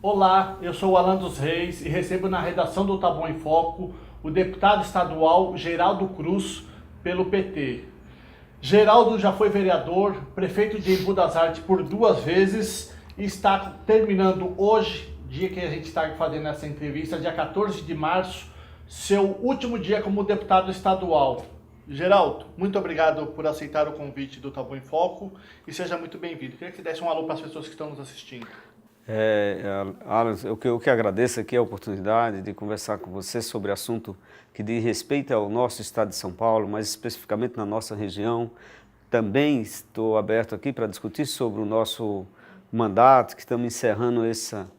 Olá, eu sou o Alan dos Reis e recebo na redação do Tá Bom em Foco o deputado estadual Geraldo Cruz, pelo PT. Geraldo já foi vereador, prefeito de Embu das Artes por 2 vezes e está terminando hoje, dia que a gente está fazendo essa entrevista, dia 14 de março, seu último dia como deputado estadual. Geraldo, muito obrigado por aceitar o convite do Tá Bom em Foco e seja muito bem-vindo. Queria que você desse um alô para as pessoas que estão nos assistindo. Alan, eu que agradeço aqui a oportunidade de conversar com você sobre assunto que diz respeito ao nosso estado de São Paulo, mais especificamente na nossa região. Também estou aberto aqui para discutir sobre o nosso mandato, que estamos encerrando essa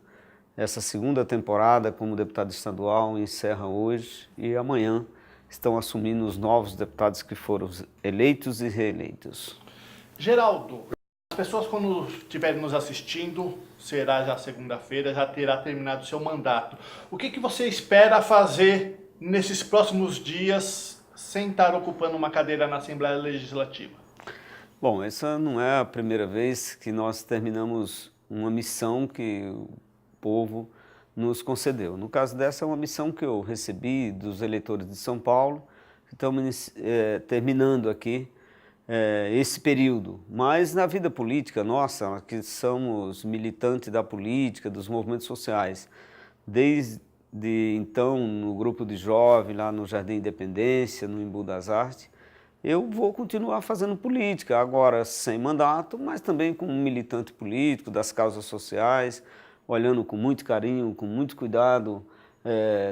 segunda temporada como deputado estadual, encerra hoje e amanhã estão assumindo os novos deputados que foram eleitos e reeleitos. Geraldo, as pessoas quando estiverem nos assistindo, será já segunda-feira, já terá terminado o seu mandato. O que você espera fazer nesses próximos dias sem estar ocupando uma cadeira na Assembleia Legislativa? Bom, essa não é a primeira vez que nós terminamos uma missão que o povo nos concedeu. No caso dessa, é uma missão que eu recebi dos eleitores de São Paulo, que estamos terminando aqui esse período. Mas na vida política nossa, que somos militantes da política, dos movimentos sociais, desde então no grupo de jovens, lá no Jardim Independência, no Embu das Artes, eu vou continuar fazendo política, agora sem mandato, mas também como militante político das causas sociais, olhando com muito carinho, com muito cuidado,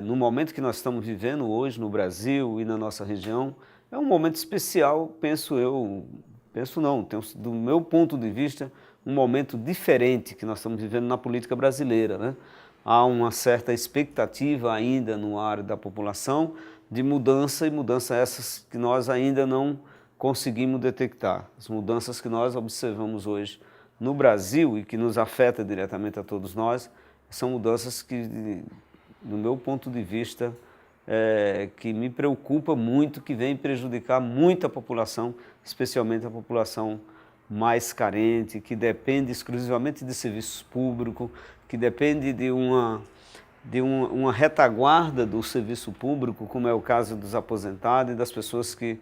no momento que nós estamos vivendo hoje no Brasil e na nossa região. É um momento especial, do meu ponto de vista, um momento diferente que nós estamos vivendo na política brasileira, né? Há uma certa expectativa ainda no ar da população de mudança, e mudanças essas que nós ainda não conseguimos detectar. As mudanças que nós observamos hoje no Brasil e que nos afetam diretamente a todos nós, são mudanças que, do meu ponto de vista, que me preocupa muito, que vem prejudicar muito a população, especialmente a população mais carente, que depende exclusivamente de serviços públicos, que depende de uma retaguarda do serviço público, como é o caso dos aposentados e das pessoas que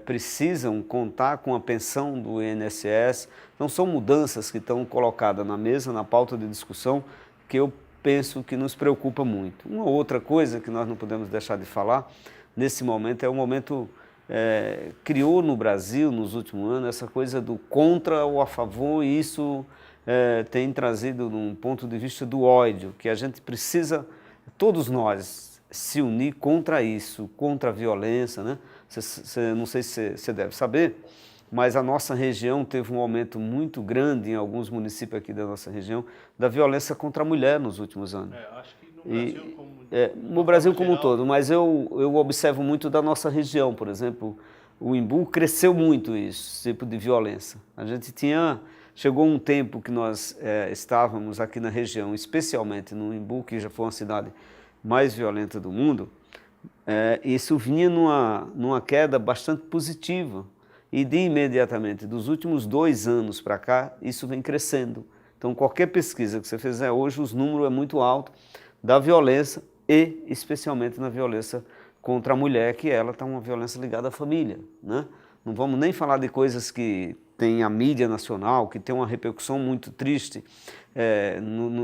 precisam contar com a pensão do INSS. Então são mudanças que estão colocadas na mesa, na pauta de discussão, que eu penso que nos preocupa muito. Uma outra coisa que nós não podemos deixar de falar nesse momento é o momento criou no Brasil nos últimos anos essa coisa do contra ou a favor, e isso tem trazido um ponto de vista do ódio, que a gente precisa, todos nós, se unir contra isso, contra a violência, né? Não sei se você deve saber, mas a nossa região teve um aumento muito grande em alguns municípios aqui da nossa região da violência contra a mulher nos últimos anos. Acho que no Brasil no Brasil como um todo, mas eu observo muito da nossa região, por exemplo, o Embu cresceu muito isso, tipo de violência. A gente chegou um tempo que nós estávamos aqui na região, especialmente no Embu, que já foi uma cidade mais violenta do mundo, isso vinha numa queda bastante positiva. E de imediatamente, dos últimos 2 anos para cá, isso vem crescendo. Então, qualquer pesquisa que você fizer hoje, os números é muito alto da violência e especialmente na violência contra a mulher, que ela está uma violência ligada à família, né? Não vamos nem falar de coisas que tem a mídia nacional, que tem uma repercussão muito triste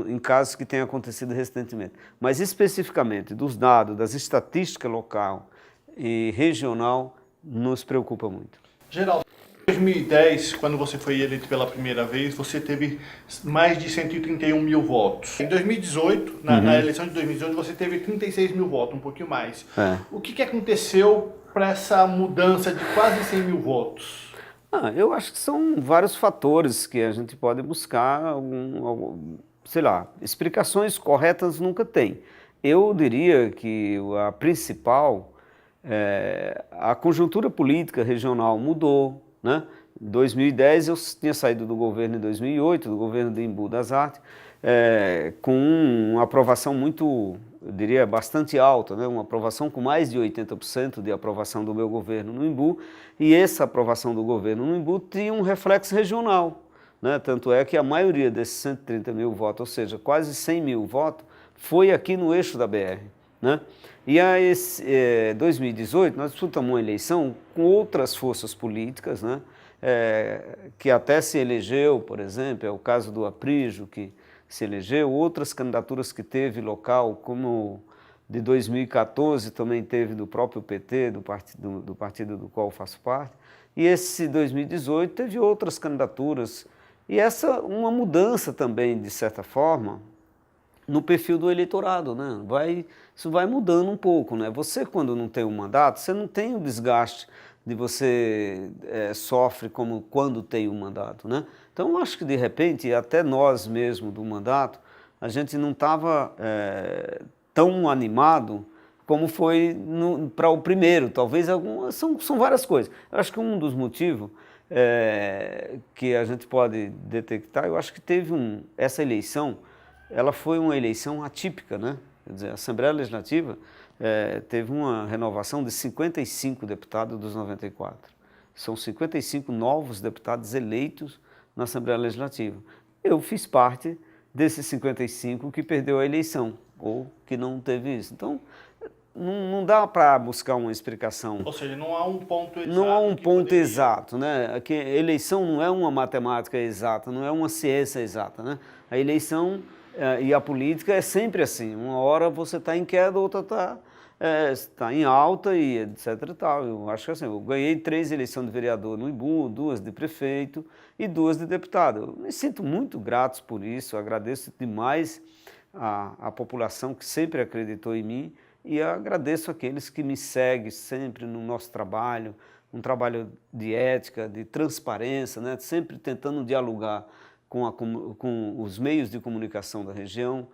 em casos que têm acontecido recentemente. Mas especificamente dos dados, das estatísticas local e regional, nos preocupa muito. Geraldo, em 2010, quando você foi eleito pela primeira vez, você teve mais de 131 mil votos. Em 2018, na eleição de 2018, você teve 36 mil votos, um pouquinho mais. O que aconteceu para essa mudança de quase 100 mil votos? Eu acho que são vários fatores que a gente pode buscar, sei lá, explicações corretas nunca tem. Eu diria que a principal, a conjuntura política regional mudou, né? Em 2010 eu tinha saído do governo em 2008, do governo de Embu das Artes, com uma aprovação muito, eu diria, bastante alta, né? Uma aprovação com mais de 80% de aprovação do meu governo no Embu, e essa aprovação do governo no Embu tinha um reflexo regional, né? Tanto é que a maioria desses 130 mil votos, ou seja, quase 100 mil votos, foi aqui no eixo da BR, né? E a 2018 nós disputamos uma eleição com outras forças políticas, né? Que até se elegeu, por exemplo, é o caso do Aprígio, que se elegeu, outras candidaturas que teve local, como de 2014 também teve do próprio PT, do partido do qual eu faço parte, e esse 2018 teve outras candidaturas, e essa uma mudança também, de certa forma, no perfil do eleitorado, né? Isso vai mudando um pouco, né? Você, quando não tem um mandato, você não tem o desgaste de você sofre como quando tem um mandato, né? Então, eu acho que, de repente, até nós mesmos do mandato, a gente não estava tão animado como foi para o primeiro. Talvez são várias coisas. Eu acho que um dos motivos que a gente pode detectar, eu acho que teve essa eleição, ela foi uma eleição atípica, né? Quer dizer, a Assembleia Legislativa teve uma renovação de 55 deputados dos 94. São 55 novos deputados eleitos na Assembleia Legislativa. Eu fiz parte desses 55 que perdeu a eleição, ou que não teve isso. Então, não dá para buscar uma explicação. Ou seja, não há um ponto exato. Não há um ponto exato, né? Que eleição não é uma matemática exata, não é uma ciência exata, né? A eleição e a política é sempre assim. Uma hora você está em queda, outra está em alta e etc e tal. Eu acho que assim, eu ganhei 3 eleições de vereador no Imbu, 2 de prefeito e 2 de deputado. Eu me sinto muito grato por isso, agradeço demais a população que sempre acreditou em mim e agradeço aqueles que me seguem sempre no nosso trabalho, um trabalho de ética, de transparência, né? Sempre tentando dialogar com os meios de comunicação da região,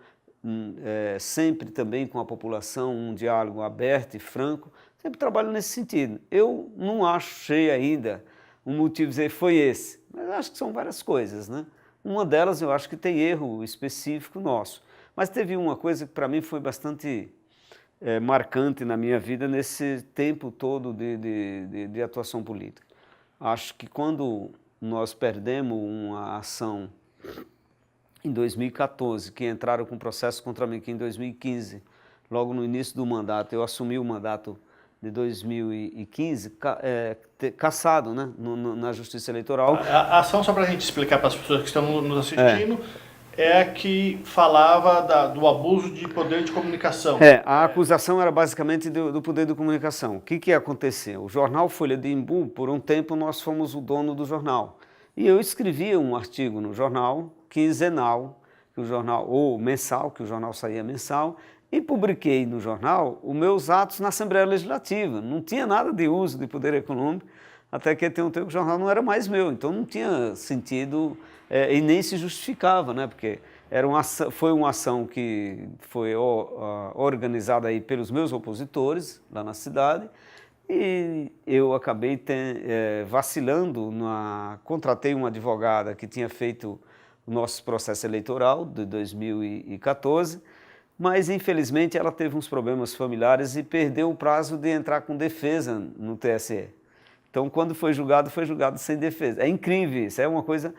sempre também com a população, um diálogo aberto e franco, sempre trabalho nesse sentido. Eu não achei ainda um motivo de dizer foi esse, mas acho que são várias coisas, né? Uma delas eu acho que tem erro específico nosso, mas teve uma coisa que para mim foi bastante marcante na minha vida nesse tempo todo de atuação política. Acho que quando nós perdemos uma ação em 2014, que entraram com processo contra mim, que em 2015, logo no início do mandato, eu assumi o mandato de 2015, cassado, né, na Justiça Eleitoral. A ação, só para a gente explicar para as pessoas que estão nos assistindo, é a que falava do abuso de poder de comunicação. A acusação era basicamente do poder de comunicação. O que aconteceu? O jornal Folha de Imbu, por um tempo, nós fomos o dono do jornal. E eu escrevia um artigo no jornal, quinzenal, ou mensal, que o jornal saía mensal, e publiquei no jornal os meus atos na Assembleia Legislativa. Não tinha nada de uso de poder econômico, até que tem um tempo que o jornal não era mais meu, então não tinha sentido e nem se justificava, né? Porque foi uma ação que foi organizada aí pelos meus opositores lá na cidade, e eu acabei vacilando, contratei uma advogada que tinha feito o nosso processo eleitoral de 2014, mas infelizmente ela teve uns problemas familiares e perdeu o prazo de entrar com defesa no TSE. Então, quando foi julgado sem defesa. É incrível isso, é uma coisa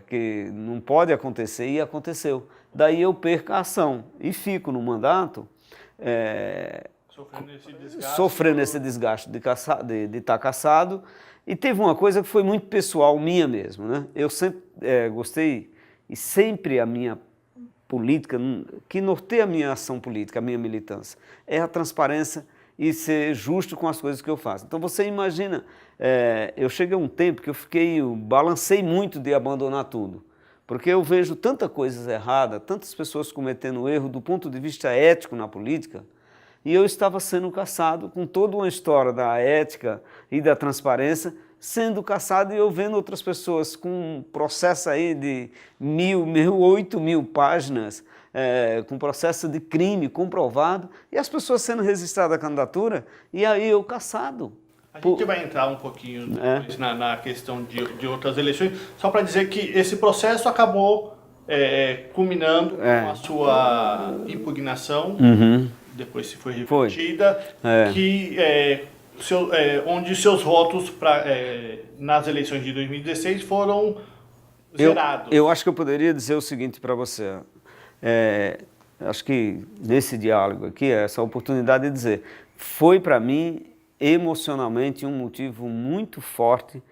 que não pode acontecer e aconteceu. Daí eu perco a ação e fico no mandato sofrendo esse desgaste de estar cassado. E teve uma coisa que foi muito pessoal minha mesmo, né? Eu sempre gostei, e sempre a minha política, que norteia a minha ação política, a minha militância, é a transparência e ser justo com as coisas que eu faço. Então você imagina, eu cheguei a um tempo que eu balancei muito de abandonar tudo, porque eu vejo tanta coisa errada, tantas pessoas cometendo erro do ponto de vista ético na política, e eu estava sendo cassado com toda uma história da ética e da transparência, sendo cassado, e eu vendo outras pessoas com um processo aí de 8.000 páginas, com processo de crime comprovado, e as pessoas sendo registradas a candidatura, e aí eu cassado. A gente vai entrar um pouquinho depois na questão de outras eleições, só para dizer que esse processo acabou culminando com a sua impugnação, depois se foi revertida, onde seus votos nas eleições de 2016 foram zerados. Eu acho que eu poderia dizer o seguinte para você. Acho que nesse diálogo aqui, essa oportunidade de dizer, foi para mim emocionalmente um motivo muito forte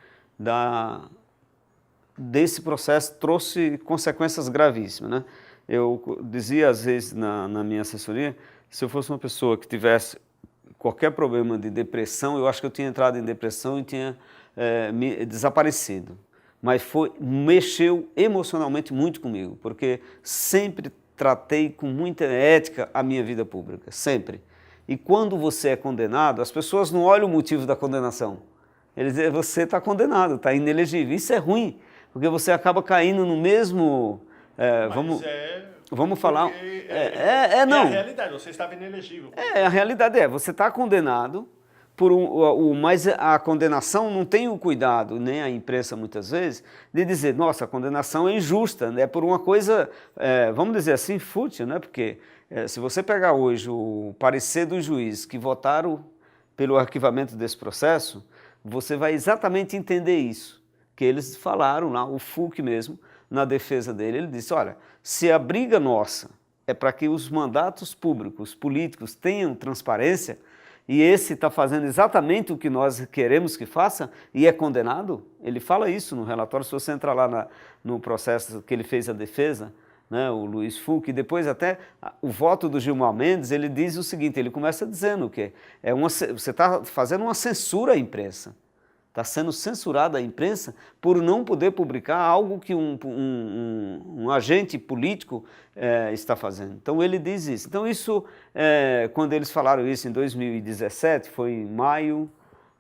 desse processo, trouxe consequências gravíssimas, né? Eu dizia às vezes na minha assessoria, se eu fosse uma pessoa que tivesse qualquer problema de depressão, eu acho que eu tinha entrado em depressão e tinha desaparecido. Mas mexeu emocionalmente muito comigo, porque sempre tratei com muita ética a minha vida pública, sempre. E quando você é condenado, as pessoas não olham o motivo da condenação. Eles dizem, você está condenado, está inelegível. Isso é ruim, porque você acaba caindo no mesmo... vamos falar... não. É a realidade, você estava inelegível. A realidade você está condenado, mas a condenação não tem o cuidado, nem a imprensa muitas vezes, de dizer, nossa, a condenação é injusta, né? Por uma coisa, vamos dizer assim, fútil, né? Porque se você pegar hoje o parecer dos juízes que votaram pelo arquivamento desse processo, você vai exatamente entender isso, que eles falaram lá, o Fouque mesmo, na defesa dele, ele disse, olha, se a briga nossa é para que os mandatos públicos, políticos tenham transparência, e esse está fazendo exatamente o que nós queremos que faça e é condenado, ele fala isso no relatório, se você entrar lá no processo que ele fez a defesa, né, o Luiz Fouque, e depois até o voto do Gilmar Mendes, ele diz o seguinte, ele começa dizendo que você está fazendo uma censura à imprensa, está sendo censurada a imprensa por não poder publicar algo que um agente político está fazendo. Então ele diz isso. Então isso, quando eles falaram isso em 2017, foi em maio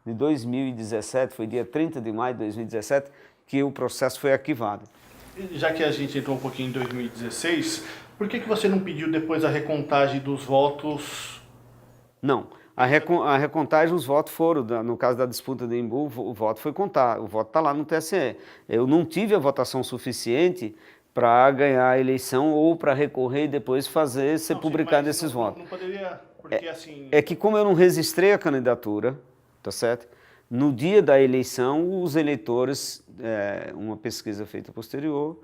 de 2017, foi dia 30 de maio de 2017, que o processo foi arquivado. Já que a gente entrou um pouquinho em 2016, por que você não pediu depois a recontagem dos votos? Não. A recontagem, os votos foram, no caso da disputa de Embu, o voto foi contado, o voto está lá no TSE. Eu não tive a votação suficiente para ganhar a eleição ou para recorrer e depois ser publicado esses votos. Não poderia, porque assim... É que como eu não registrei a candidatura, tá certo? No dia da eleição, os eleitores, uma pesquisa feita posterior,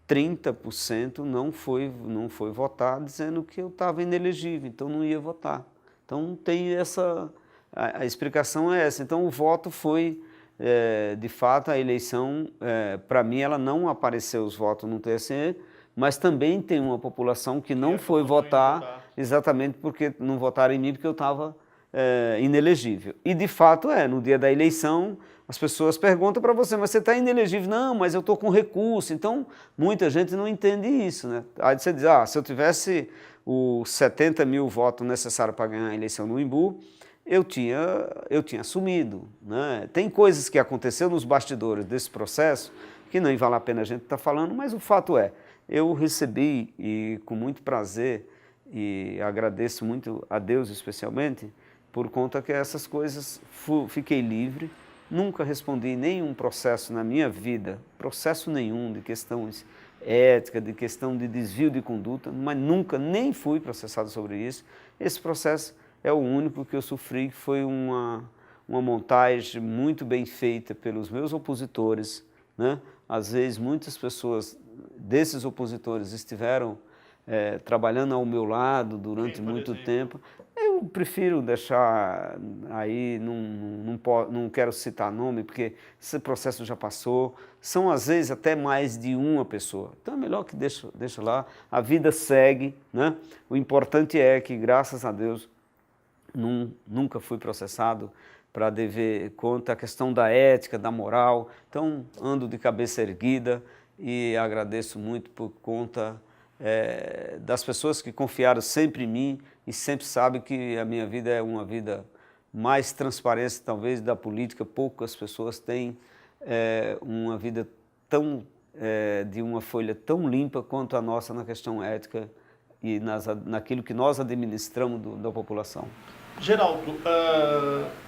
30% não foi votar dizendo que eu estava inelegível, então não ia votar. Então tem a explicação é essa. Então o voto foi, de fato, a eleição, para mim ela não apareceu os votos no TSE, mas também tem uma população que não foi votar, exatamente porque não votaram em mim porque eu estava inelegível. E de fato no dia da eleição as pessoas perguntam para você, mas você está inelegível? Não, mas eu estou com recurso. Então muita gente não entende isso, né? Aí você diz, se eu tivesse os 70 mil votos necessários para ganhar a eleição no Embu, eu tinha assumido, né? Tem coisas que aconteceram nos bastidores desse processo que nem vale a pena a gente estar falando, mas o fato eu recebi e com muito prazer e agradeço muito a Deus especialmente por conta que essas coisas fiquei livre, nunca respondi nenhum processo na minha vida, processo nenhum de questões ética, de questão de desvio de conduta, mas nunca nem fui processado sobre isso. Esse processo é o único que eu sofri, que foi uma montagem muito bem feita pelos meus opositores, né? Às vezes muitas pessoas desses opositores estiveram trabalhando ao meu lado durante muito tempo. Eu prefiro deixar aí, não quero citar nome, porque esse processo já passou, são às vezes até mais de uma pessoa. Então é melhor que deixa lá, a vida segue, né? O importante é que, graças a Deus, nunca fui processado para dever conta a questão da ética, da moral. Então ando de cabeça erguida e agradeço muito por conta das pessoas que confiaram sempre em mim e sempre sabem que a minha vida é uma vida mais transparente, talvez, da política. Poucas pessoas têm uma vida de uma folha tão limpa quanto a nossa na questão ética e naquilo que nós administramos da população. Geraldo,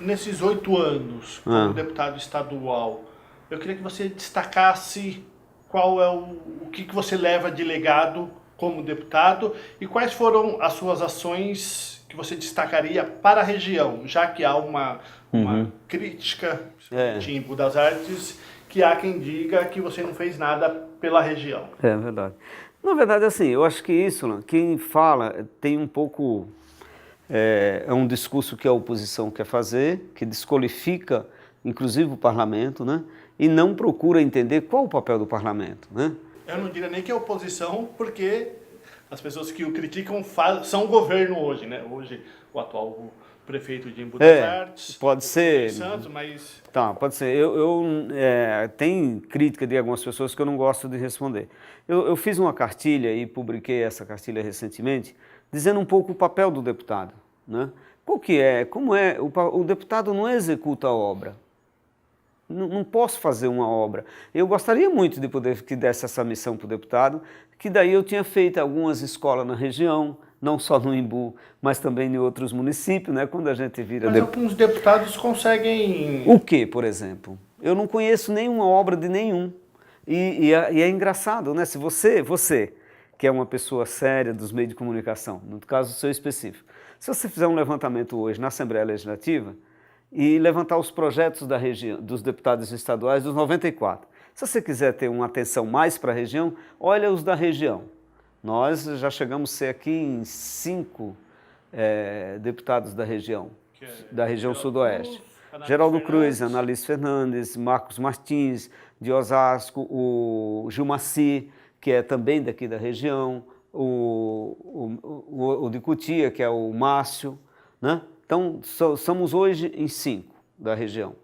nesses 8 anos como deputado estadual, eu queria que você destacasse qual é o que você leva de legado como deputado e quais foram as suas ações que você destacaria para a região, já que há uma crítica em Embu das Artes, que há quem diga que você não fez nada pela região. É verdade. Na verdade, assim, eu acho que isso, quem fala tem um pouco... É um discurso que a oposição quer fazer, que desqualifica, inclusive, o parlamento, né? E não procura entender qual o papel do parlamento, né? Eu não diria nem que é oposição, porque as pessoas que o criticam são o governo hoje, né? Hoje, o atual prefeito de Embu das Artes. Pode ser. Santos, mas... Tá, pode ser. Tem crítica de algumas pessoas que eu não gosto de responder. Eu fiz uma cartilha e publiquei essa cartilha recentemente, dizendo um pouco o papel do deputado, né? Como é, o deputado não executa a obra. Não posso fazer uma obra. Eu gostaria muito de poder que desse essa missão para o deputado, que daí eu tinha feito algumas escolas na região, não só no Embu, mas também em outros municípios, né? Quando a gente vira... Mas alguns deputados conseguem... O que, por exemplo? Eu não conheço nenhuma obra de nenhum. E é engraçado, né? Se você, que é uma pessoa séria dos meios de comunicação, no caso seu específico, se você fizer um levantamento hoje na Assembleia Legislativa e levantar os projetos da região, dos deputados estaduais, dos 94, se você quiser ter uma atenção mais para a região, olha os da região. Nós já chegamos a ser aqui em 5 deputados da região sudoeste. Geraldo Cruz, Analice Fernandes, Marcos Martins, de Osasco, o Gilmaci, que é também daqui da região, o de Cotia, que é o Márcio, né? Então, somos hoje em 5 da região.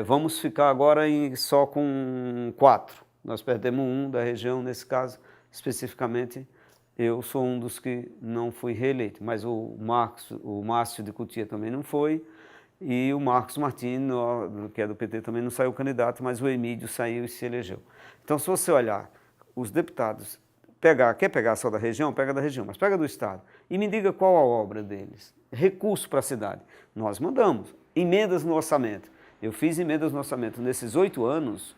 Vamos ficar agora só com 4. Nós perdemos 1 da região, nesse caso, especificamente, eu sou um dos que não fui reeleito, mas o Márcio de Cotia também não foi, e o Marcos Martins, que é do PT, também não saiu candidato, mas o Emílio saiu e se elegeu. Então, se você olhar os deputados, quer pegar só da região, pega da região, mas pega do Estado, e me diga qual a obra deles. Recurso para a cidade. Nós mandamos. Emendas no orçamento. Eu fiz emendas no orçamento nesses 8 anos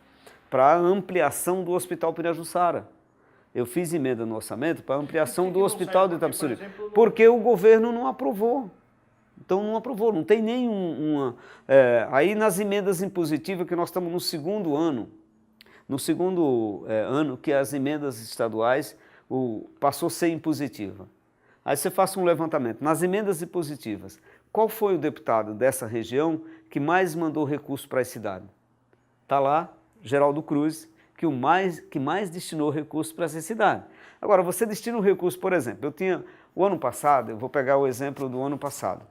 para a ampliação do Hospital Pirajussara. Eu fiz emenda no orçamento para a ampliação do Hospital de Itapecerica, porque o governo não aprovou. Então não aprovou, não tem nenhuma... aí nas emendas impositivas, que nós estamos no segundo ano, ano que as emendas estaduais passou a ser impositiva. Aí você faça um levantamento. Nas emendas impositivas, qual foi o deputado dessa região que mais mandou recurso para a cidade? Está lá, Geraldo Cruz, que mais destinou recursos para essa cidade. Agora, você destina um recurso, por exemplo, o ano passado, eu vou pegar o exemplo do ano passado,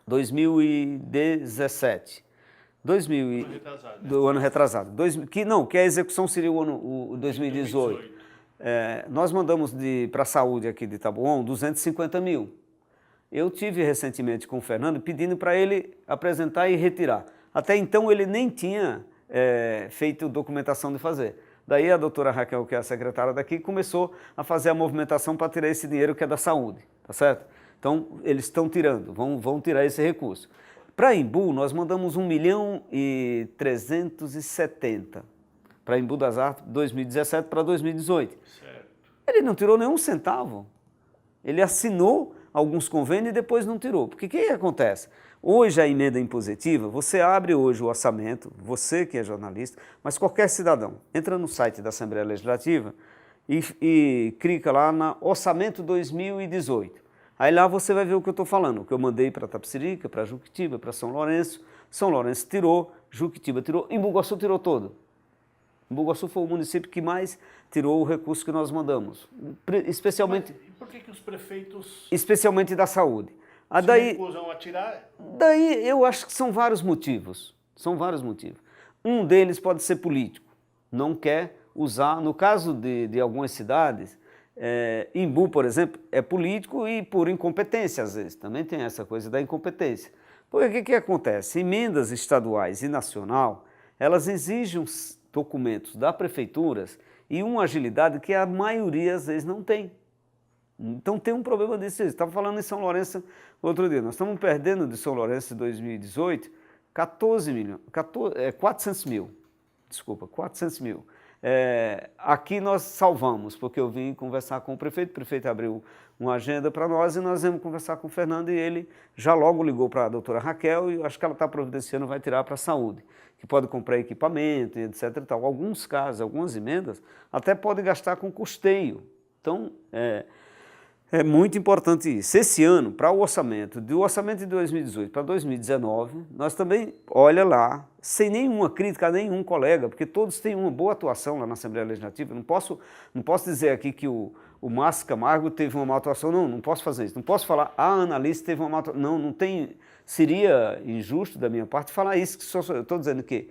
2017, do ano retrasado, que a execução seria o 2018. Nós mandamos para a saúde aqui de Itabuão 250 mil. Eu tive recentemente com o Fernando pedindo para ele apresentar e retirar. Até então ele nem tinha feito documentação de fazer. Daí a doutora Raquel, que é a secretária daqui, começou a fazer a movimentação para tirar esse dinheiro que é da saúde, tá certo? Então eles estão tirando, vão tirar esse recurso. Para Embu nós mandamos 1.370.000 para Embu das Artes 2017 para 2018. Certo. Ele não tirou nenhum centavo. Ele assinou alguns convênios e depois não tirou. Porque o que acontece? Hoje a emenda impositiva, você abre hoje o orçamento, você que é jornalista, mas qualquer cidadão, entra no site da Assembleia Legislativa e clica lá na Orçamento 2018. Aí lá você vai ver o que eu estou falando, o que eu mandei para Itapecerica, para Juquitiba, para São Lourenço. São Lourenço tirou, Juquitiba tirou, Embu Guaçu tirou todo. Embu Guaçu foi o município que mais tirou o recurso que nós mandamos, especialmente... Mas por que os prefeitos... Especialmente da saúde. se recusam a tirar? Daí eu acho que são vários motivos. São vários motivos. Um deles pode ser político. Não quer usar, no caso de algumas cidades, Embu, por exemplo, é político e por incompetência às vezes. Também tem essa coisa da incompetência. Porque o que acontece? Emendas estaduais e nacional, elas exigem documentos da prefeituras e uma agilidade que a maioria às vezes não tem. Então tem um problema disso. Estava falando em São Lourenço outro dia. Nós estamos perdendo de São Lourenço em 2018 400 mil. Desculpa, 400 mil. Aqui nós salvamos, porque eu vim conversar com o prefeito abriu uma agenda para nós e nós vamos conversar com o Fernando e ele já logo ligou para a doutora Raquel e eu acho que ela está providenciando, vai tirar para a saúde. que pode comprar equipamento, etc. E tal. Alguns casos, algumas emendas, até podem gastar com custeio. Então, é muito importante isso. Esse ano, para o orçamento, do orçamento de 2018 para 2019, nós também, olha lá, sem nenhuma crítica a nenhum colega, porque todos têm uma boa atuação lá na Assembleia Legislativa. Não posso dizer aqui que o Márcio Camargo teve uma má atuação, não posso fazer isso. Não posso falar, a Annalise teve uma má atuação. Não tem, seria injusto da minha parte falar isso, que eu estou dizendo que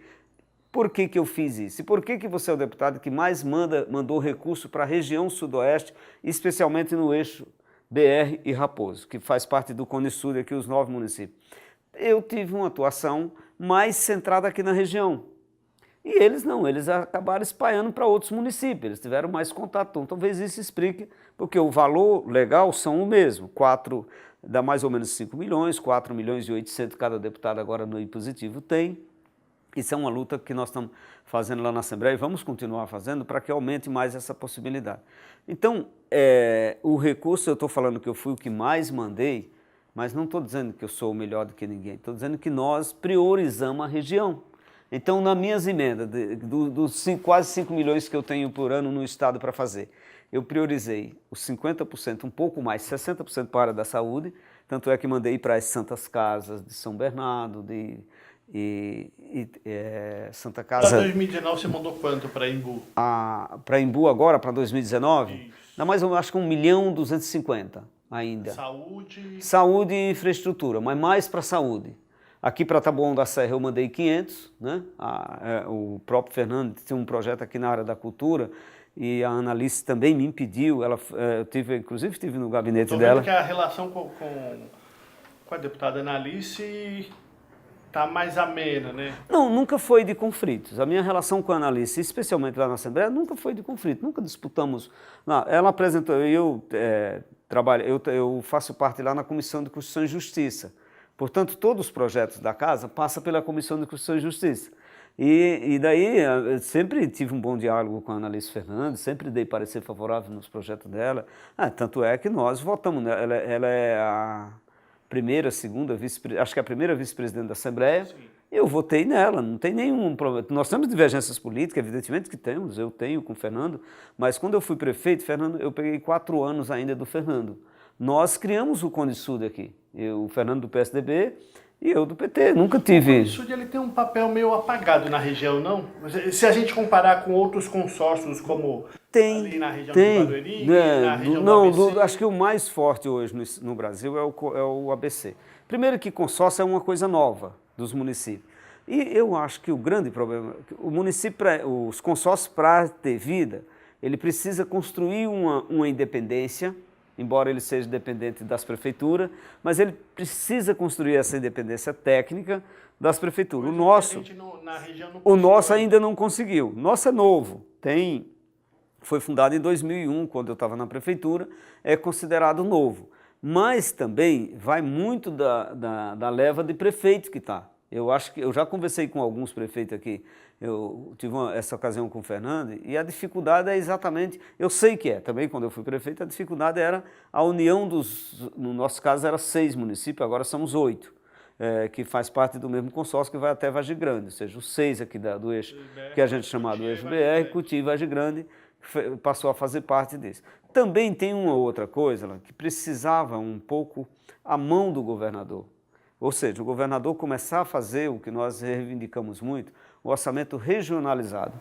por que eu fiz isso? E por que você é o deputado que mais mandou recurso para a região sudoeste, especialmente no eixo BR e Raposo, que faz parte do Cone Sul, aqui os 9 municípios? Eu tive uma atuação mais centrada aqui na região. E eles não, eles acabaram espalhando para outros municípios, eles tiveram mais contato. Então, talvez isso explique, porque o valor legal são o mesmo, dá mais ou menos 5 milhões, 4 milhões e 800 cada deputado agora no impositivo tem. Isso é uma luta que nós estamos fazendo lá na Assembleia e vamos continuar fazendo para que aumente mais essa possibilidade. Então, o recurso, eu estou falando que eu fui o que mais mandei, mas não estou dizendo que eu sou o melhor do que ninguém, estou dizendo que nós priorizamos a região. Então, nas minhas emendas, dos quase 5 milhões que eu tenho por ano no Estado para fazer, eu priorizei os 50%, um pouco mais, 60% para a área da saúde, tanto é que mandei para as Santas Casas de São Bernardo, Santa Casa... Para 2019 você mandou quanto para Embu? Para Embu agora, para 2019? Isso. Dá mais ou menos, acho que 1.250.000 ainda. Saúde? Saúde e infraestrutura, mas mais para saúde. Aqui para Taboão da Serra eu mandei 500, né? O próprio Fernando tem um projeto aqui na área da cultura e a Annalise também me impediu, inclusive estive no gabinete dela. Que a relação com a deputada Annalise está mais amena, né? Não, nunca foi de conflitos. A minha relação com a Annalise, especialmente lá na Assembleia, nunca foi de conflito, nunca disputamos. Não, ela apresentou, eu faço parte lá na Comissão de Constituição e Justiça. Portanto, todos os projetos da casa passam pela Comissão de Constituição e Justiça. E daí, eu sempre tive um bom diálogo com a Annalise Fernandes, sempre dei parecer favorável nos projetos dela. Tanto é que nós votamos, né? Ela é a primeira, segunda acho que é a primeira vice-presidente da Assembleia. Sim. Eu votei nela, não tem nenhum problema. Nós temos divergências políticas, evidentemente que temos, eu tenho com o Fernando, mas quando eu fui prefeito, eu peguei 4 anos ainda do Fernando. Nós criamos o Cone Sul aqui, o Fernando do PSDB e eu do PT, nunca tive... O Cone Sul ele tem um papel meio apagado na região, não? Se a gente comparar com outros consórcios como ali na região do Barueri, na região do ABC... Acho que o mais forte hoje no Brasil é o ABC. Primeiro que consórcio é uma coisa nova dos municípios. E eu acho que o grande problema, os consórcios para ter vida, ele precisa construir uma independência, embora ele seja dependente das prefeituras, mas ele precisa construir essa independência técnica das prefeituras. O nosso ainda não conseguiu. O nosso é novo, foi fundado em 2001, quando eu estava na prefeitura, é considerado novo. Mas também vai muito da leva de prefeito que está. Eu acho que eu já conversei com alguns prefeitos aqui, eu tive essa ocasião com o Fernando, e a dificuldade é exatamente, eu sei que também quando eu fui prefeito, a dificuldade era a união no nosso caso era 6 municípios, agora somos 8, que faz parte do mesmo consórcio que vai até Vargem Grande, ou seja, os 6 aqui do eixo, que a gente chama do eixo BR, Cotia e Vargem Grande, passou a fazer parte disso. Também tem uma outra coisa, que precisava um pouco a mão do governador. Ou seja, o governador começar a fazer o que nós reivindicamos muito, o orçamento regionalizado.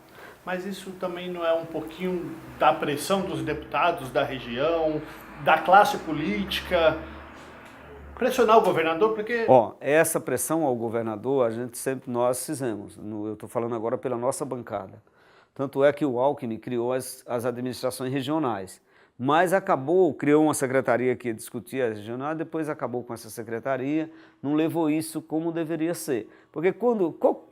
Mas isso também não é um pouquinho da pressão dos deputados da região, da classe política, pressionar o governador, porque... Essa pressão ao governador, nós fizemos, eu estou falando agora pela nossa bancada. Tanto é que o Alckmin criou as administrações regionais. Mas criou uma secretaria que discutia a regional, depois acabou com essa secretaria, não levou isso como deveria ser. Porque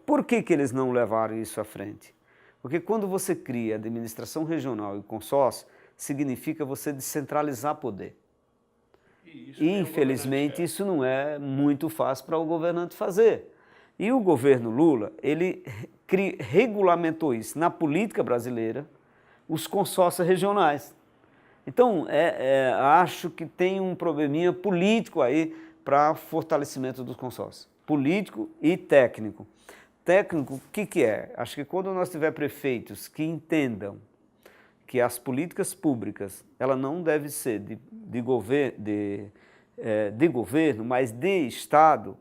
por que eles não levaram isso à frente? Porque quando você cria administração regional e consórcio, significa você descentralizar poder. E infelizmente, isso não é muito fácil para o governante fazer. E o governo Lula, ele regulamentou isso na política brasileira, os consórcios regionais. Então, acho que tem um probleminha político aí para fortalecimento dos consórcios, político e técnico. técnico, o que é? Acho que quando nós tiver prefeitos que entendam que as políticas públicas, ela não deve ser de governo, mas de Estado,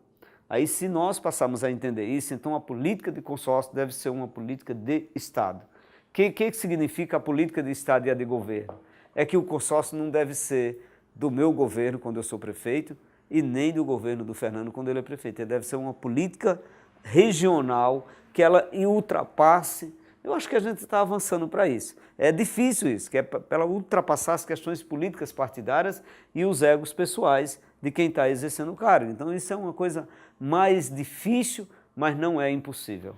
aí se nós passarmos a entender isso, então a política de consórcio deve ser uma política de Estado. O que significa a política de Estado e a de governo? É que o consórcio não deve ser do meu governo quando eu sou prefeito e nem do governo do Fernando quando ele é prefeito. Ele deve ser uma política regional que ela ultrapasse. Eu acho que a gente está avançando para isso. É difícil isso, que é para ela ultrapassar as questões políticas partidárias e os egos pessoais de quem está exercendo o cargo. Então isso é uma coisa mais difícil, mas não é impossível.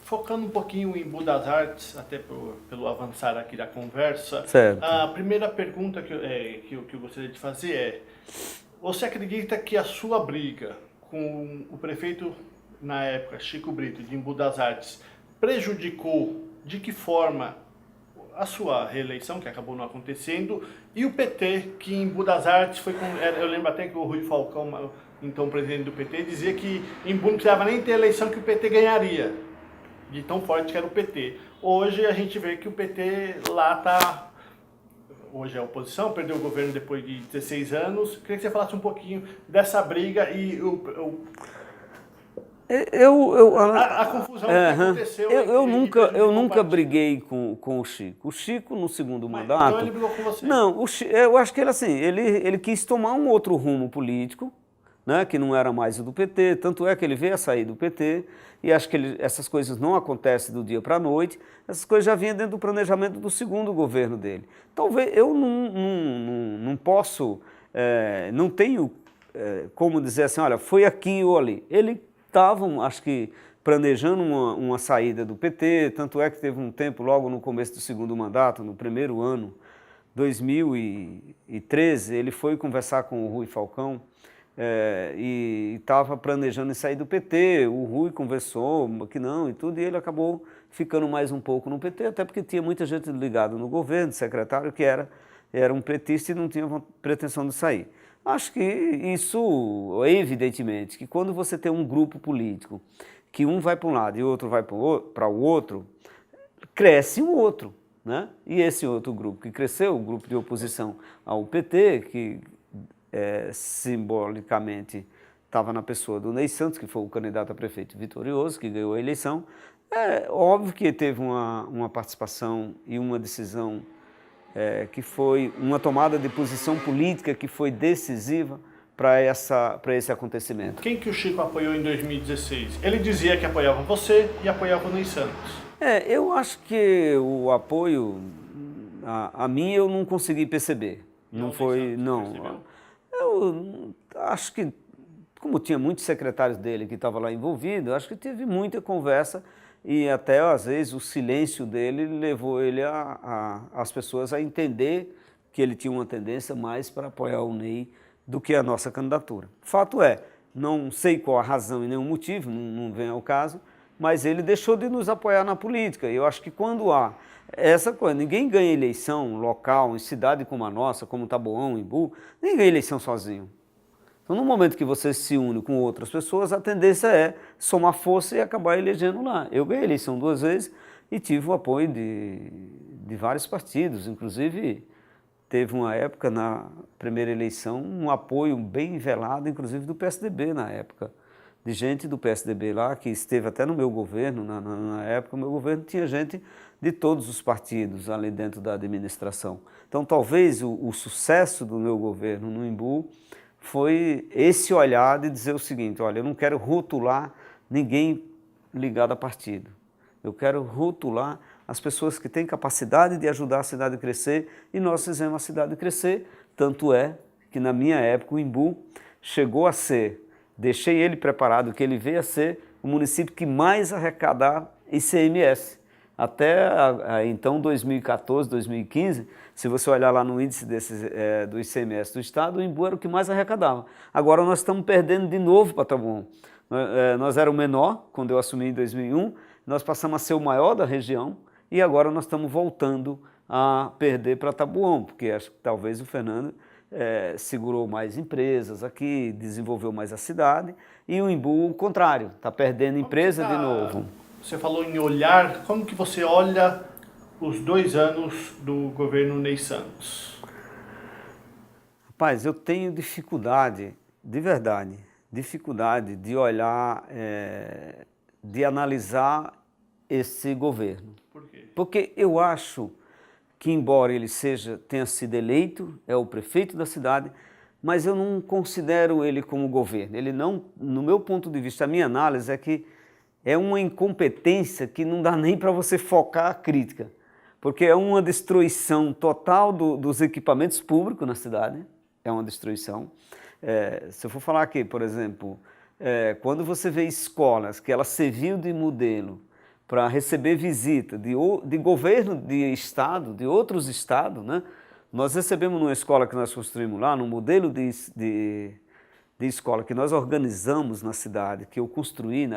Focando um pouquinho em Embu das Artes, até pelo avançar aqui da conversa, certo. A primeira pergunta que eu gostaria de fazer é: você acredita que a sua briga com o prefeito, na época, Chico Brito, de Embu das Artes, prejudicou de que forma a sua reeleição, que acabou não acontecendo, e o PT, que em Embu das Artes foi com... Eu lembro até que o Rui Falcão, então presidente do PT, dizia que Embu não precisava nem ter eleição que o PT ganharia, de tão forte que era o PT. Hoje a gente vê que o PT lá está... Hoje é a oposição, perdeu o governo depois de 16 anos. Queria que você falasse um pouquinho dessa briga e a confusão que aconteceu. Eu nunca briguei com o Chico. O Chico, no segundo mandato... Então ele brigou com você? Não, eu acho que ele, assim, ele quis tomar um outro rumo político, né, que não era mais o do PT, tanto é que ele veio a sair do PT, e acho que essas coisas não acontecem do dia para a noite, essas coisas já vinham dentro do planejamento do segundo governo dele. Talvez eu não posso, não tenho como dizer assim, olha, foi aqui ou ali. Ele estavam, acho que, planejando uma saída do PT, tanto é que teve um tempo, logo no começo do segundo mandato, no primeiro ano, 2013, ele foi conversar com o Rui Falcão e estava planejando em sair do PT. O Rui conversou que não e tudo, e ele acabou ficando mais um pouco no PT, até porque tinha muita gente ligada no governo, secretário, que era um petista e não tinha pretensão de sair. Acho que isso, evidentemente, que quando você tem um grupo político, que um vai para um lado e o outro vai para o outro, cresce um outro, né? E esse outro grupo que cresceu, o grupo de oposição ao PT, que simbolicamente estava na pessoa do Ney Santos, que foi o candidato a prefeito vitorioso, que ganhou a eleição, é óbvio que teve uma participação e uma decisão que foi uma tomada de posição política que foi decisiva para esse acontecimento. Quem que o Chico apoiou em 2016? Ele dizia que apoiava você e apoiava o Ney Santos. Eu acho que o apoio a mim eu não consegui perceber. Não foi, não. Eu acho que, como tinha muitos secretários dele que estavam lá envolvidos, acho que teve muita conversa e até, às vezes, o silêncio dele levou ele as pessoas a entender que ele tinha uma tendência mais para apoiar o Ney do que a nossa candidatura. Fato é, não sei qual a razão e nenhum motivo, não vem ao caso, mas ele deixou de nos apoiar na política. E eu acho que quando há essa coisa, ninguém ganha eleição local, em cidade como a nossa, como Taboão, Embu, ninguém ganha eleição sozinho. Então, no momento que você se une com outras pessoas, a tendência é somar força e acabar elegendo lá. Eu ganhei a eleição 2 vezes e tive o apoio de vários partidos, inclusive teve uma época, na primeira eleição, um apoio bem velado, inclusive do PSDB na época, de gente do PSDB lá, que esteve até no meu governo, na época o meu governo tinha gente de todos os partidos ali dentro da administração. Então, talvez o sucesso do meu governo no Embu foi esse olhar de dizer o seguinte: olha, eu não quero rotular ninguém ligado a partido. Eu quero rotular as pessoas que têm capacidade de ajudar a cidade a crescer, e nós fizemos a cidade crescer. Tanto é que na minha época o Embu chegou a ser, deixei ele preparado, que ele veio a ser o município que mais arrecadar ICMS. Até então, 2014, 2015, se você olhar lá no índice do ICMS do Estado, o Embu era o que mais arrecadava. Agora nós estamos perdendo de novo para Taboão. Nós éramos o menor quando eu assumi em 2001, nós passamos a ser o maior da região e agora nós estamos voltando a perder para Taboão, porque acho que talvez o Fernando segurou mais empresas aqui, desenvolveu mais a cidade, e o Embu, o contrário, está perdendo empresa de novo. Você falou em olhar, como que você olha os 2 anos do governo Ney Santos? Rapaz, eu tenho dificuldade, de verdade, dificuldade de olhar, de analisar esse governo. Por quê? Porque eu acho que, embora ele tenha sido eleito, é o prefeito da cidade, mas eu não considero ele como governo. Ele não, no meu ponto de vista, a minha análise é que é uma incompetência que não dá nem para você focar a crítica, porque é uma destruição total dos equipamentos públicos na cidade, é uma destruição. Se eu for falar aqui, por exemplo, quando você vê escolas que elas serviam de modelo para receber visita de governo de estado, de outros estados, né? Nós recebemos numa escola que nós construímos lá, num modelo de escola que nós organizamos na cidade, que eu construí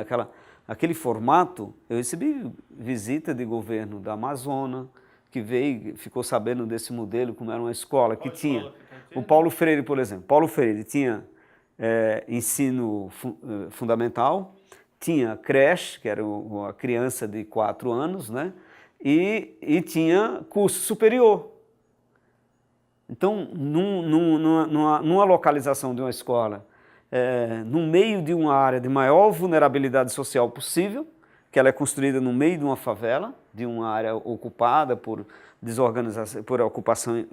aquele formato, eu recebi visita de governo da Amazônia, que veio, ficou sabendo desse modelo, como era uma escola que tinha. O Paulo Freire, por exemplo. Paulo Freire tinha ensino fundamental, tinha creche, que era uma criança de 4 anos, né? E tinha curso superior. Então, numa localização de uma escola, no meio de uma área de maior vulnerabilidade social possível, que ela é construída no meio de uma favela, de uma área ocupada por desorganização, por ocupação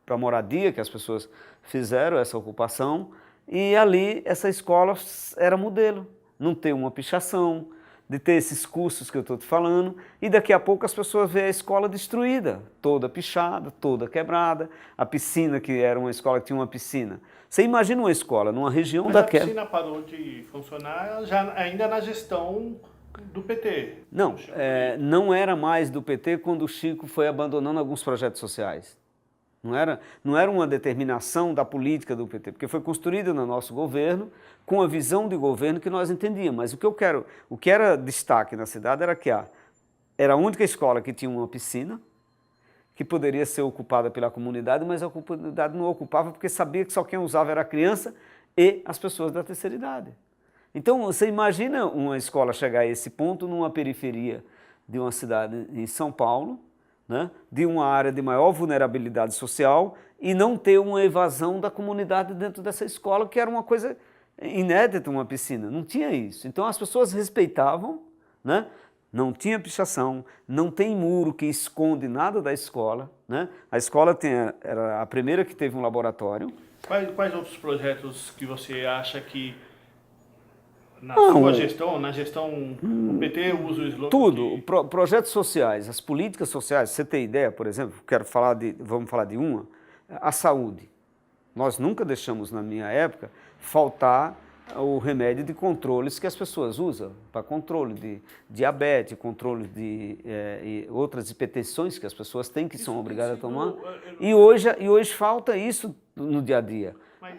para moradia, que as pessoas fizeram essa ocupação, e ali essa escola era modelo, não ter uma pichação, de ter esses cursos que eu estou te falando, e daqui a pouco as pessoas veem a escola destruída, toda pichada, toda quebrada, a piscina, que era uma escola que tinha uma piscina. Você imagina uma escola numa região daquela... Mas a piscina parou de funcionar já, ainda na gestão do PT. Não, não era mais do PT quando o Chico foi abandonando alguns projetos sociais. Não era uma determinação da política do PT, porque foi construída no nosso governo com a visão de governo que nós entendíamos. Mas o que era destaque na cidade era que era a única escola que tinha uma piscina, que poderia ser ocupada pela comunidade, mas a comunidade não ocupava porque sabia que só quem usava era a criança e as pessoas da terceira idade. Então, você imagina uma escola chegar a esse ponto numa periferia de uma cidade em São Paulo, né, de uma área de maior vulnerabilidade social, e não ter uma evasão da comunidade dentro dessa escola, que era uma coisa inédita, uma piscina. Não tinha isso. Então as pessoas respeitavam, né? Não tinha pichação, não tem muro que esconde nada da escola, né? A escola era a primeira que teve um laboratório. Quais outros projetos que você acha que na sua gestão, o PT usa o slogan? Tudo, projetos sociais, as políticas sociais, você tem ideia, por exemplo, vamos falar de uma, a saúde. Nós nunca deixamos, na minha época, faltar o remédio de controles que as pessoas usam, para controle de diabetes, controle de outras hipertensões que as pessoas têm, que são obrigadas a tomar. E hoje falta isso no dia a dia.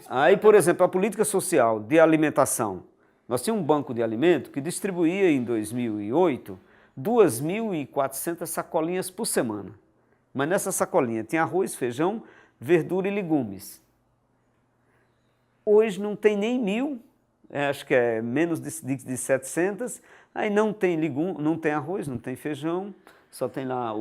Aí, por exemplo, a política social de alimentação. Nós tínhamos um banco de alimento que distribuía em 2008 2.400 sacolinhas por semana. Mas nessa sacolinha tinha arroz, feijão, verdura e legumes. Hoje não tem nem 1.000, acho que é menos de 700, aí não tem legume, não tem arroz, não tem feijão, só tem lá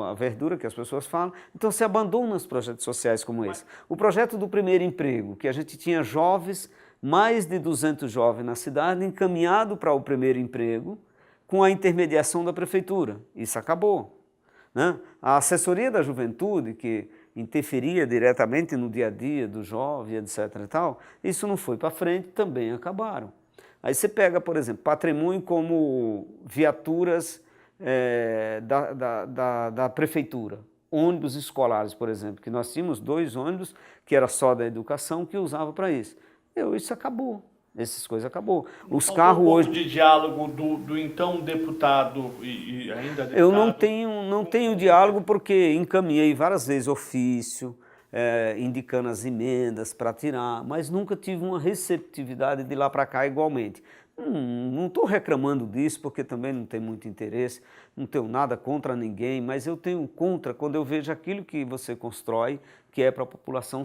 a verdura que as pessoas falam. Então se abandona os projetos sociais como esse. O projeto do primeiro emprego, que a gente tinha jovens, mais de 200 jovens na cidade, encaminhado para o primeiro emprego, com a intermediação da prefeitura. Isso acabou, né? A assessoria da juventude, que interferia diretamente no dia a dia do jovem, etc. e tal, isso não foi para frente, também acabaram. Aí você pega, por exemplo, patrimônio como viaturas da prefeitura, ônibus escolares, por exemplo, que nós tínhamos 2 ônibus, que era só da educação, que usava para isso. Isso acabou, essas coisas acabou. Os carros hoje... de diálogo do então deputado e ainda deputado? Eu não tenho diálogo porque encaminhei várias vezes ofício, indicando as emendas para tirar, mas nunca tive uma receptividade de lá para cá igualmente. Não estou reclamando disso, porque também não tem muito interesse, não tenho nada contra ninguém, mas eu tenho contra quando eu vejo aquilo que você constrói, que é para a população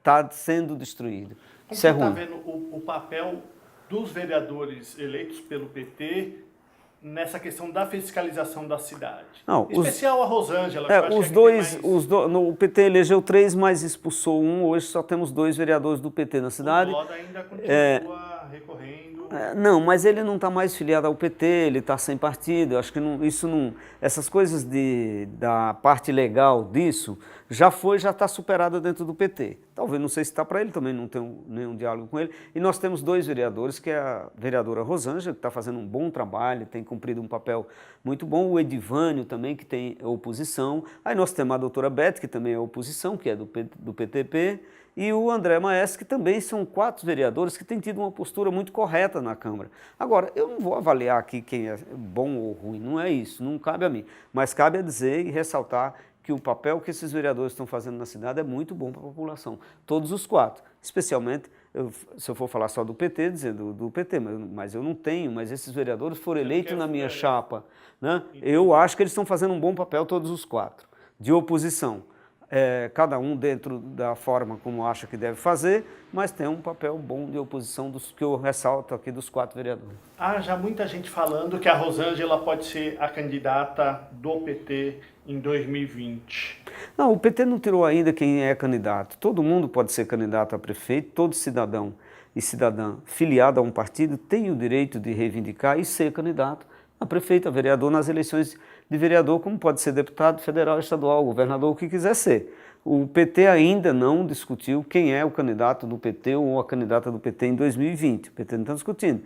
tá sendo destruída. Como Isso você é está ruim. vendo o papel dos vereadores eleitos pelo PT nessa questão da fiscalização da cidade? Não, Em especial a Rosângela, que eu acho que é os que dois, tem mais... o PT elegeu 3, mas expulsou um. Hoje só temos 2 vereadores do PT na cidade. O Doda ainda continua recorrendo. Não, mas ele não está mais filiado ao PT, ele está sem partido. Eu acho que essas coisas da parte legal disso já está superada dentro do PT. Talvez, não sei se está para ele, também não tenho nenhum diálogo com ele. E nós temos 2 vereadores, que é a vereadora Rosângela, que está fazendo um bom trabalho, tem cumprido um papel muito bom, o Edivânio também, que tem oposição. Aí nós temos a doutora Beth, que também é oposição, que é do PTP, e o André Maes, que também são 4 vereadores que têm tido uma postura muito correta na Câmara. Agora, eu não vou avaliar aqui quem é bom ou ruim, não é isso, não cabe a mim. Mas cabe a dizer e ressaltar que o papel que esses vereadores estão fazendo na cidade é muito bom para a população. Todos os 4, especialmente, se eu for falar só do PT, dizendo do PT, mas eu não tenho, mas esses vereadores foram eleitos na minha chapa, né? Eu acho que eles estão fazendo um bom papel, todos os 4, de oposição. Cada um dentro da forma como acha que deve fazer, mas tem um papel bom de oposição que eu ressalto aqui dos 4 vereadores. Há já muita gente falando que a Rosângela pode ser a candidata do PT em 2020. Não, o PT não tirou ainda quem é candidato. Todo mundo pode ser candidato a prefeito, todo cidadão e cidadã filiado a um partido tem o direito de reivindicar e ser candidato a prefeito, a vereador nas eleições de vereador, como pode ser deputado federal, estadual, governador, o que quiser ser. O PT ainda não discutiu quem é o candidato do PT ou a candidata do PT em 2020. O PT não está discutindo.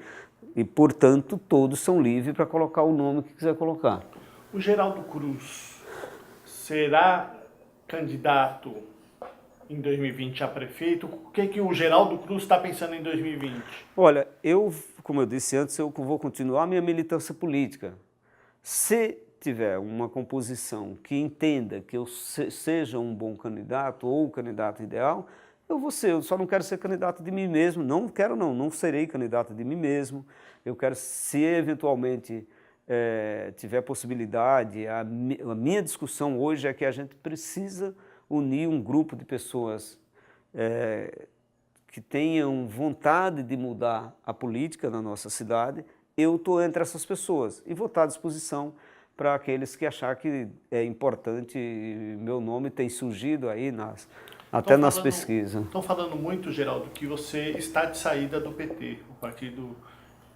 E, portanto, todos são livres para colocar o nome que quiser colocar. O Geraldo Cruz será candidato em 2020 a prefeito? O que o Geraldo Cruz está pensando em 2020? Olha, como eu disse antes, eu vou continuar a minha militância política. Se tiver uma composição que entenda que eu seja um bom candidato ou o candidato ideal, eu vou ser. Eu só não quero ser candidato de mim mesmo. Não serei candidato de mim mesmo. Eu quero, se eventualmente tiver possibilidade, a minha discussão hoje é que a gente precisa unir um grupo de pessoas que tenham vontade de mudar a política na nossa cidade. Eu estou entre essas pessoas e vou estar à disposição para aqueles que achar que é importante. Meu nome tem surgido aí até nas pesquisas. Estão falando muito, Geraldo, que você está de saída do PT, o partido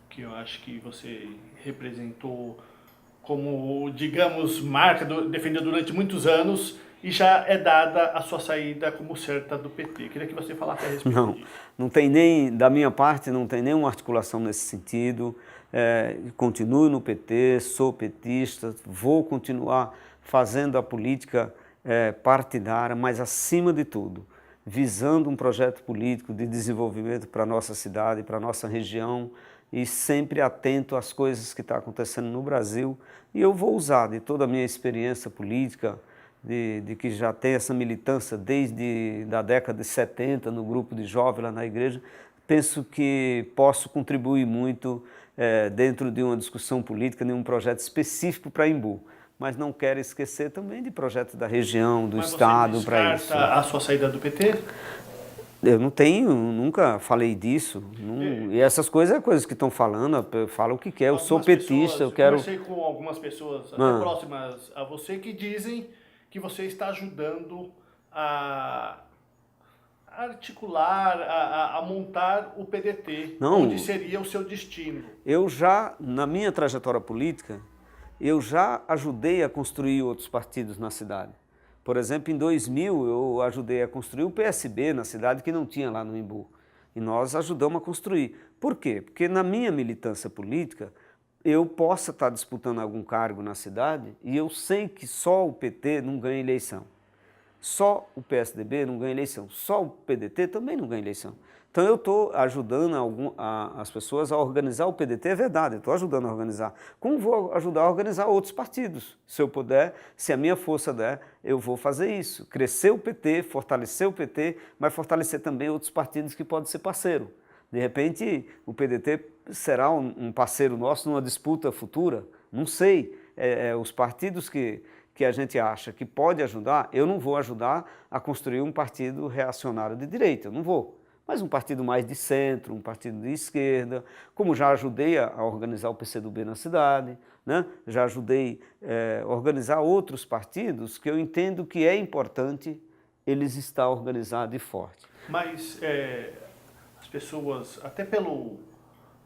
que eu acho que você representou como, digamos, marca, defendeu durante muitos anos, e já é dada a sua saída como certa do PT. Queria que você falasse a respeito disso. Não tem nem, da minha parte, não tem nenhuma articulação nesse sentido. Continuo no PT, sou petista, vou continuar fazendo a política partidária, mas acima de tudo, visando um projeto político de desenvolvimento para a nossa cidade, para a nossa região, e sempre atento às coisas que estão acontecendo no Brasil. E eu vou usar de toda a minha experiência política, de que já tem essa militância desde a década de 70 no grupo de jovens lá na igreja, penso que posso contribuir muito dentro de uma discussão política, de um projeto específico para Embu. Mas não quero esquecer também de projetos da região, do estado para isso. Mas você descarta a sua saída do PT? Eu nunca falei disso. E essas coisas é coisas que estão falando, fala o que quer. Eu sou petista, eu quero... conversei com algumas pessoas até próximas a você que dizem que você está ajudando a articular, a montar o PDT, onde seria o seu destino. Eu já, na minha trajetória política, eu já ajudei a construir outros partidos na cidade. Por exemplo, em 2000 eu ajudei a construir o PSB na cidade, que não tinha lá no Embu. E nós ajudamos a construir. Por quê? Porque na minha militância política, eu possa estar disputando algum cargo na cidade e eu sei que só o PT não ganha eleição. Só o PSDB não ganha eleição. Só o PDT também não ganha eleição. Então eu estou ajudando as pessoas a organizar o PDT, é verdade, eu estou ajudando a organizar. Como vou ajudar a organizar outros partidos? Se eu puder, se a minha força der, eu vou fazer isso. Crescer o PT, fortalecer o PT, mas fortalecer também outros partidos que podem ser parceiro. De repente, o PDT será um parceiro nosso numa disputa futura? Não sei. Os partidos que a gente acha que pode ajudar, eu não vou ajudar a construir um partido reacionário de direita, eu não vou. Mas um partido mais de centro, um partido de esquerda, como já ajudei a organizar o PCdoB na cidade, né? Já ajudei a organizar outros partidos que eu entendo que é importante eles estar organizados e fortes. Mas as pessoas, até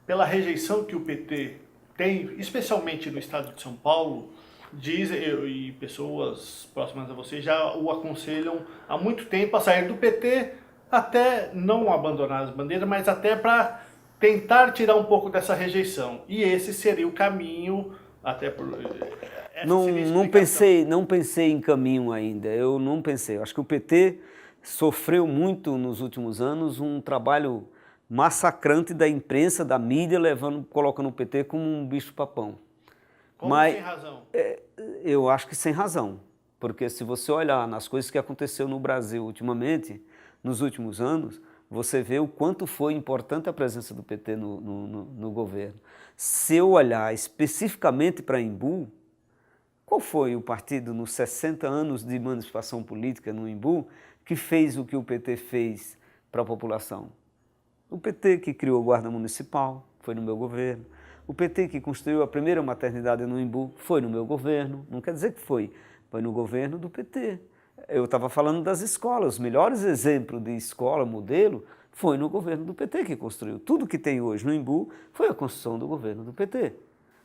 pela rejeição que o PT tem, especialmente no estado de São Paulo, dizem, e pessoas próximas a você já o aconselham há muito tempo a sair do PT, até não abandonar as bandeiras, mas até para tentar tirar um pouco dessa rejeição. E esse seria o caminho, até por... Não pensei em caminho ainda, eu não pensei. Acho que o PT sofreu muito nos últimos anos um trabalho massacrante da imprensa, da mídia, colocando o PT como um bicho-papão. Sem razão? Eu acho que sem razão, porque se você olhar nas coisas que aconteceu no Brasil ultimamente, nos últimos anos, você vê o quanto foi importante a presença do PT no governo. Se eu olhar especificamente para Embu, qual foi o partido nos 60 anos de emancipação política no Embu que fez o que o PT fez para a população? O PT que criou a Guarda Municipal, foi no meu governo. O PT que construiu a primeira maternidade no Embu, foi no meu governo. Não quer dizer que foi no governo do PT. Eu estava falando das escolas, os melhores exemplos de escola, modelo, foi no governo do PT que construiu. Tudo que tem hoje no Embu foi a construção do governo do PT.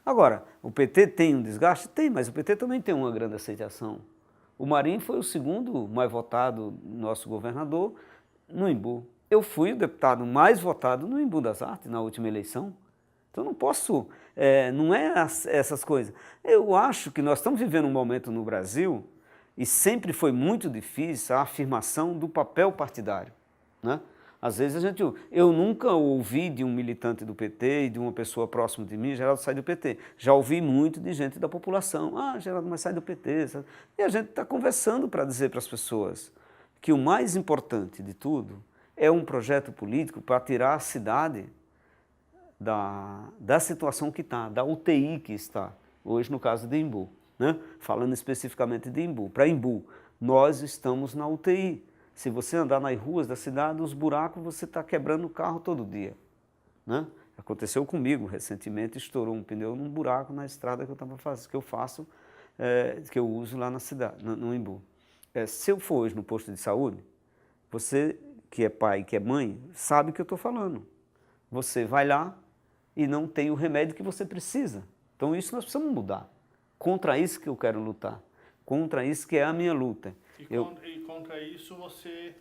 Agora, o PT tem um desgaste? Tem, mas o PT também tem uma grande aceitação. O Marinho foi o segundo mais votado nosso governador no Embu. Eu fui o deputado mais votado no Embu das Artes na última eleição. Então não posso, não é essas coisas. Eu acho que nós estamos vivendo um momento no Brasil, e sempre foi muito difícil a afirmação do papel partidário, né? Às vezes eu nunca ouvi de um militante do PT e de uma pessoa próxima de mim, Geraldo sai do PT. Já ouvi muito de gente da população, Geraldo, mas sai do PT. Sabe? E a gente está conversando para dizer para as pessoas que o mais importante de tudo é um projeto político para tirar a cidade da situação que está, da UTI que está, hoje no caso de Embu. Né? Falando especificamente de Embu. Para Embu, nós estamos na UTI. Se você andar nas ruas da cidade, os buracos, você está quebrando o carro todo dia. Né? Aconteceu comigo recentemente, estourou um pneu num buraco na estrada que eu uso lá na cidade, no Embu. Se eu for hoje no posto de saúde, você que é pai, que é mãe, sabe o que eu estou falando. Você vai lá e não tem o remédio que você precisa. Então isso nós precisamos mudar. Contra isso que eu quero lutar, contra isso que é a minha luta. E contra isso você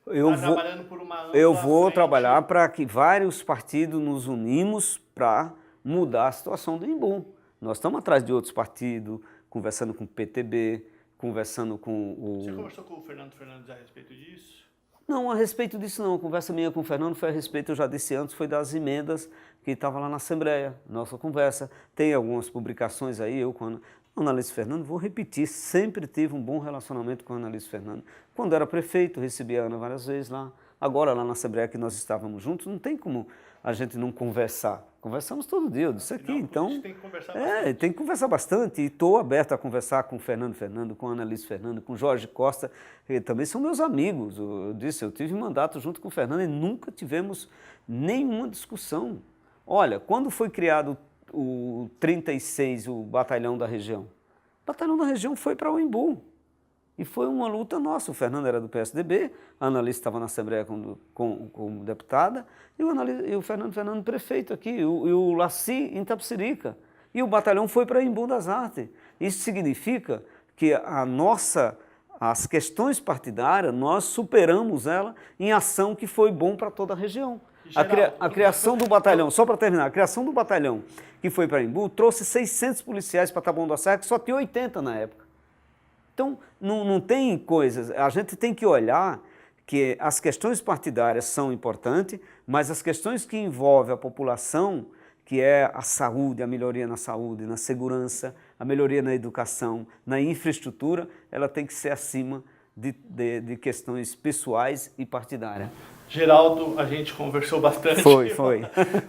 está trabalhando por uma ampla Eu vou frente. trabalhar para que vários partidos nos unimos para mudar a situação do Embu. Nós estamos atrás de outros partidos, conversando com o PTB, conversando com o... Você conversou com o Fernando Fernandes a respeito disso? Não, a respeito disso não. A conversa minha com o Fernando foi a respeito, eu já disse antes, foi das emendas que estavam lá na Assembleia, nossa conversa. Tem algumas publicações aí, eu com o analista Fernando, vou repetir, sempre tive um bom relacionamento com o analista Fernando. Quando era prefeito, recebi a Ana várias vezes lá. Agora, lá na Assembleia que nós estávamos juntos, não tem como a gente não conversar. Conversamos todo dia, eu disse aqui, então... Tem que conversar bastante. Tem que conversar bastante e estou aberto a conversar com o Fernando, com o analista Fernando, com o Jorge Costa, que também são meus amigos. Eu tive mandato junto com o Fernando e nunca tivemos nenhuma discussão. Olha, quando foi criado o 36, o Batalhão da Região? O Batalhão da Região foi para o Embu. E foi uma luta nossa. O Fernando era do PSDB, a analista estava na Assembleia como deputada, e o Fernando prefeito aqui, e o Laci em Itapecerica. E o batalhão foi para Embu das Artes. Isso significa que as questões partidárias, nós superamos ela em ação que foi bom para toda a região. A criação do batalhão, só para terminar, a criação do batalhão que foi para Embu trouxe 600 policiais para Taboão da Serra, que só tinha 80 na época. Então, não tem coisas, a gente tem que olhar que as questões partidárias são importantes, mas as questões que envolvem a população, que é a saúde, a melhoria na saúde, na segurança, a melhoria na educação, na infraestrutura, ela tem que ser acima de questões pessoais e partidárias. Geraldo, a gente conversou bastante. Foi.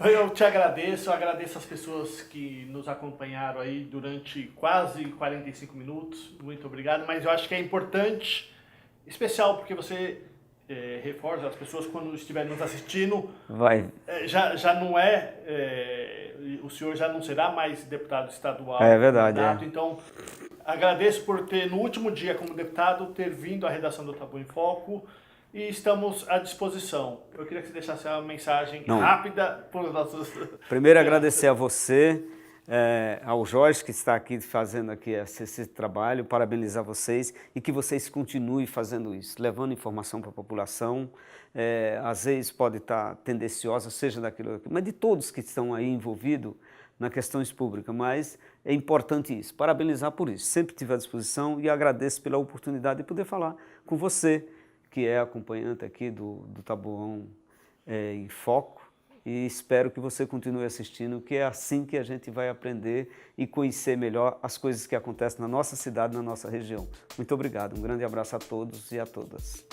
Eu te agradeço, eu agradeço as pessoas que nos acompanharam aí durante quase 45 minutos. Muito obrigado, mas eu acho que é importante, especial porque você reforça as pessoas quando estiverem nos assistindo. Já não o senhor já não será mais deputado estadual. É verdade. Então, agradeço por ter, no último dia como deputado, ter vindo à redação do Tabu em Foco e estamos à disposição. Eu queria que você deixasse uma mensagem rápida para os nossos... Primeiro, agradecer a você, ao Jorge, que está aqui fazendo aqui esse trabalho, parabenizar vocês e que vocês continuem fazendo isso, levando informação para a população. Às vezes pode estar tendenciosa, seja daquilo, mas de todos que estão aí envolvidos na questões públicas, mas é importante isso, parabenizar por isso, sempre estive à disposição e agradeço pela oportunidade de poder falar com você, que é acompanhante aqui do Taboão em Foco, e espero que você continue assistindo, que é assim que a gente vai aprender e conhecer melhor as coisas que acontecem na nossa cidade, na nossa região. Muito obrigado, um grande abraço a todos e a todas.